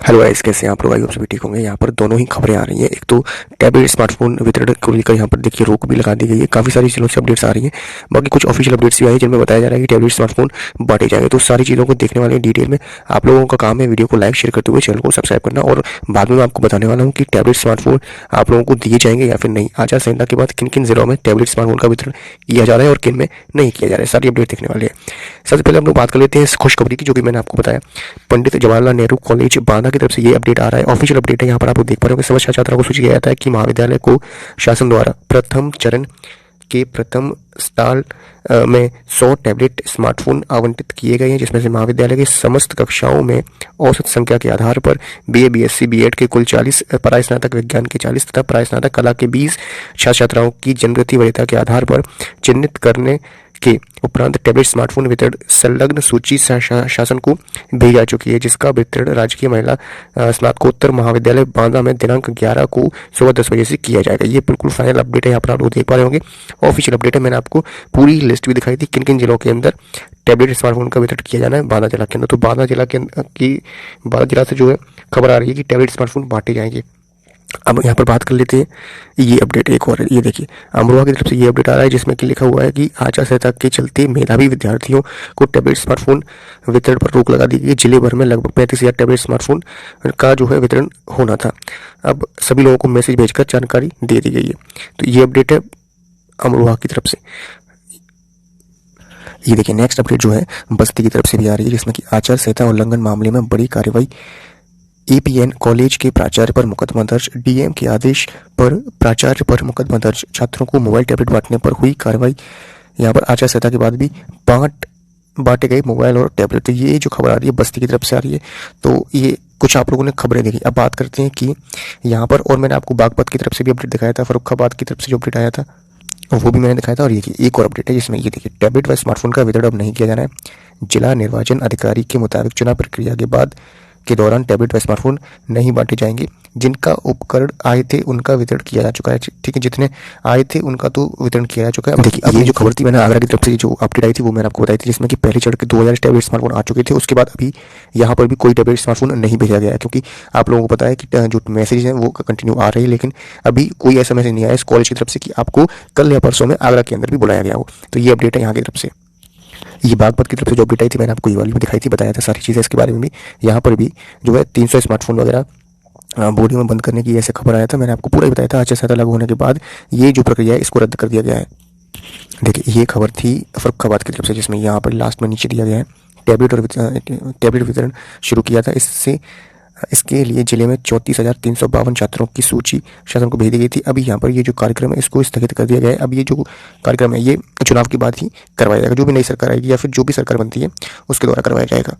Hello guys, कैसे हैं आप लोग? आई होप सभी ठीक होंगे। यहाँ पर दोनों ही खबरें आ रही हैं। एक तो टैबलेट स्मार्टफोन वितरण को लेकर यहाँ पर देखिए रोक भी लगा दी गई है। काफ़ी सारी चीज़ों से अपडेट्स आ रही हैं। बाकी कुछ ऑफिशियल अपडेट्स भी आई हैं जिनमें बताया जा रहा है कि टैबलेट स्मार्टफोन बांटे जाएंगे। तो सारी चीज़ों को देखने वाले डिटेल में आप लोगों का काम है वीडियो को लाइक शेयर करते हुए चैनल को सब्सक्राइब करना। और बाद में मैं आपको बताने वाला हूँ कि टैबलेट स्मार्टफोन आप लोगों को दिए जाएंगे या फिर नहीं। आचार संहिता के बाद किन किन जिलों में टैबलेट स्मार्टफोन का वितरण किया जा रहा है और किन में नहीं किया जा रहा है, सारी अपडेट देखने वाले हैं। सबसे पहले हम लोग बात कर लेते हैं इस खुशखबरी की, जो कि मैंने आपको बताया पंडित जवाहरलाल नेहरू कॉलेज बांदा की तरफ से ये अपडेट आ रहा है। ऑफिशियल अपडेट है। यहाँ पर आप देख पा रहे हो कि समस्त छात्रों को सूचित किया जाता है कि महाविद्यालय को शासन द्वारा प्रथम चरण के प्रथम स्टाल में 100 टैबलेट स्मार्टफोन आवंटित किए गए हैं, जिसमें से महाविद्यालय की समस्त कक्षाओं में औसत संख्या के आधार पर बीए, बीएससी, बीएड के कुल 40, परास्नातक विज्ञान के 40 तथा परास्नातक कला के 20 छात्र छात्राओं की जन्मतिथि वरीयता के आधार पर चिन्हित करने के उपरांत टैबलेट स्मार्टफोन वितरण संलग्न सूची शासन को भेजी जा चुकी है, जिसका वितरण राजकीय महिला स्नातकोत्तर महाविद्यालय बांदा में दिनांक 11 को सुबह 10 बजे से किया जाएगा। ये बिल्कुल फाइनल अपडेट है। यहाँ पर आप लोग देख पा रहे होंगे ऑफिशियल अपडेट है। मैंने आपको पूरी लिस्ट भी दिखाई थी किन किन जिलों के अंदर टैबलेट स्मार्टफोन का वितरण किया जाना है बांदा जिला के अंदर। तो बांदा जिला से जो है खबर आ रही है कि टैबलेट स्मार्टफोन बांटे जाएंगे। अब यहाँ पर बात कर लेते हैं ये अपडेट एक और। ये देखिए अमरोहा की तरफ से ये अपडेट आ रहा है जिसमें कि लिखा हुआ है कि आचार संहिता के चलते मेधावी विद्यार्थियों को टैबलेट स्मार्टफोन वितरण पर रोक लगा दी गई। जिले भर में लगभग 35,000 टैबलेट स्मार्टफोन का जो है वितरण होना था। अब सभी लोगों को मैसेज भेजकर जानकारी दे दी गई है। तो ये अपडेट है अमरोहा की तरफ से। ये देखिए नेक्स्ट अपडेट जो है बस्ती की तरफ से भी आ रही है, जिसमें कि आचार संहिता उल्लंघन मामले में बड़ी कार्रवाई। एपीएन कॉलेज के प्राचार्य पर मुकदमा दर्ज। डीएम के आदेश पर प्राचार्य पर मुकदमा दर्ज। छात्रों को मोबाइल टैबलेट बांटने पर हुई कार्रवाई। यहाँ पर आचार संहिता के बाद भी बांटे गए मोबाइल और टैबलेट। तो ये जो खबर आ रही है बस्ती की तरफ से आ रही है। तो ये कुछ आप लोगों ने खबरें देखी। अब बात करते हैं कि यहाँ पर, और मैंने आपको बागपत की तरफ से भी अपडेट दिखाया था, फर्रुखाबाद की तरफ से जो अपडेट आया था वो भी मैंने दिखाया था। और ये एक और अपडेट है जिसमें ये देखिए टैबलेट व स्मार्टफोन का वितरण अब नहीं किया जाना है। जिला निर्वाचन अधिकारी के मुताबिक चुनाव प्रक्रिया के दौरान टैबलेट व स्मार्टफोन नहीं बांटे जाएंगे। जिनका उपकरण आए थे उनका वितरण किया जा चुका है। ठीक है, जितने आए थे उनका तो वितरण किया जा चुका है। देखिए अब ये जो खबर थी मैंने आगरा की तरफ से जो अपडेट आई थी वो मैंने आपको बताई थी, जिसमें कि पहले चढ़ के 2000 टैबलेट स्मार्टफोन आ चुके थे। उसके बाद अभी यहाँ पर भी कोई टैबलेट स्मार्टफोन नहीं भेजा गया है, क्योंकि आप लोगों को पता है कि जो मैसेज है वो कंटिन्यू आ रही है, लेकिन अभी कोई ऐसा मैसेज नहीं आया इस कॉलेज की तरफ से कि आपको कल या परसों में आगरा के अंदर भी बुलाया गया हो। तो ये अपडेट है यहाँ की तरफ से। ये बागपत की तरफ से जो अपडेट आई थी मैंने आपको ये वाली भी दिखाई थी, बताया था सारी चीज़ें इसके बारे में भी। यहाँ पर भी जो है 300 स्मार्टफोन वगैरह बोर्डिंग में बंद करने की ऐसे खबर आया था। मैंने आपको पूरा ही बताया था। आचार संहिता लागू होने के बाद ये जो प्रक्रिया है इसको रद्द कर दिया गया है। देखिए ये खबर थी फर्रुखाबाद की तरफ से, जिसमें यहाँ पर लास्ट में नीचे दिया गया है टैबलेट वितरण शुरू किया था। इसके लिए जिले में 34,352 छात्रों की सूची शासन को भेज दी गई थी। अभी यहाँ पर ये जो कार्यक्रम है इसको स्थगित कर दिया गया है। अब ये जो कार्यक्रम है ये चुनाव के बाद ही करवाया जाएगा। जो भी नई सरकार आएगी या फिर जो भी सरकार बनती है उसके द्वारा करवाया जाएगा।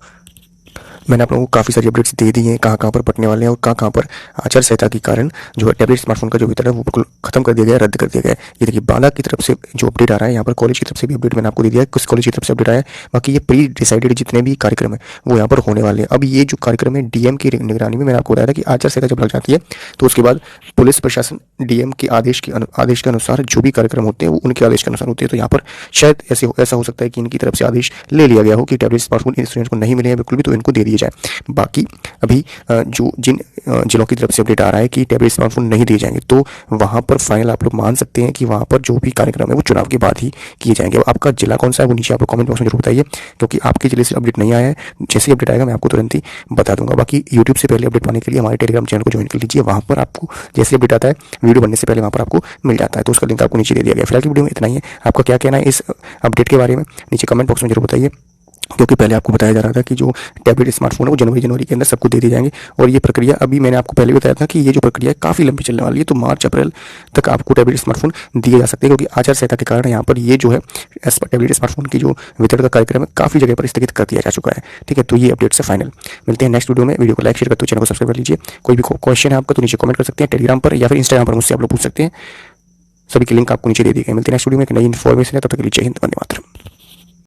मैंने आप लोगों को काफ़ी सारी अपडेट्स दे दी हैं कहाँ कहाँ पर पटने वाले हैं और कहाँ कहाँ पर आचार संहिता के कारण जो है टैबलेट स्मार्टफोन का जो वितरण है वो बिल्कुल खत्म कर दिया गया है, रद्द कर दिया गया है। ये देखिए बांदा की तरफ से जो अपडेट आ रहा है, यहाँ पर कॉलेज की तरफ से भी अपडेट मैंने आपको दे दिया है, किस कॉलेज की तरफ से अपडेट आया है। बाकी ये प्री डिसाइडेड जितने भी कार्यक्रम है वो यहाँ पर होने वाले हैं। अब ये जो कार्यक्रम है डीएम की निगरानी में, मैंने आपको बताया था कि आचार संहिता जब लग जाती है तो उसके बाद पुलिस प्रशासन डीएम के आदेश के अनुसार जो भी कार्यक्रम होते हैं वो उनके आदेश के अनुसार होते हैं। तो यहाँ पर शायद ऐसा हो सकता है कि इनकी तरफ से आदेश ले लिया गया हो कि टैबलेट स्मार्टफोन इन स्टूडेंट्स को नहीं मिले हैं बिल्कुल भी, तो इनको दे दिए जाए। बाकी अभी जो जिन जिलों की तरफ से अपडेट आ रहा है कि टैबलेट स्मार्टफोन नहीं दिए जाएंगे, तो वहां पर फाइनल आप लोग मान सकते हैं कि वहां पर जो भी कार्यक्रम है वो चुनाव के बाद ही किए जाएंगे। अब आपका जिला कौन सा है वो नीचे आप लोग कमेंट बॉक्स में जरूर बताइए, क्योंकि आपके जिले से अपडेट नहीं आया है। जैसे ही अपडेट आएगा मैं आपको तुरंत ही बता दूंगा। बाकी यूट्यूब से पहले अपडेट पाने के लिए हमारे टेलीग्राम चैनल को ज्वाइन कर लीजिए। वहाँ पर आपको जैसे अपडेट आता है वीडियो बनने से पहले वहाँ पर आपको मिल जाता है, तो उसका लिंक आपको नीचे दे दिया गया। फिलहाल की वीडियो में इतना ही है। आपका क्या कहना है इस अपडेट के बारे में नीचे कमेंट बॉक्स में जरूर बताइए, क्योंकि पहले आपको बताया जा रहा था कि जो टैबलेट स्मार्टफोन है वो जनवरी के अंदर सबको दे दिए जाएंगे। और ये प्रक्रिया अभी मैंने आपको पहले बताया था कि ये जो प्रक्रिया है काफ़ी लंबी चलने वाली है। तो मार्च अप्रैल तक आपको टैबलेट स्मार्टफोन दिए जा सकते हैं, क्योंकि आचार संहिता के कारण यहाँ पर ये जो है टैबलेट स्मार्टफोन की जो वितरण का कार्यक्रम है काफ़ी जगह पर स्थगित कर दिया जा चुका है। ठीक है, तो ये अपडेट से फाइनल। मिलते हैं नेक्स्ट वीडियो में। वीडियो को लाइक शेयर करते हुए चैनल को सब्सक्राइब कर लीजिए। कोई भी क्वेश्चन है आपका तो नीचे कमेंट कर सकते हैं टेलीग्राम पर या फिर इंस्टाग्राम पर मुझसे आप लोग पूछ सकते हैं। सभी के लिंक आपको नीचे दे दिए गए। मिलते हैं नेक्स्ट वीडियो में एक नई इन्फॉर्मेशन है। तब तक के लिए जय हिंद, वंदे मातरम।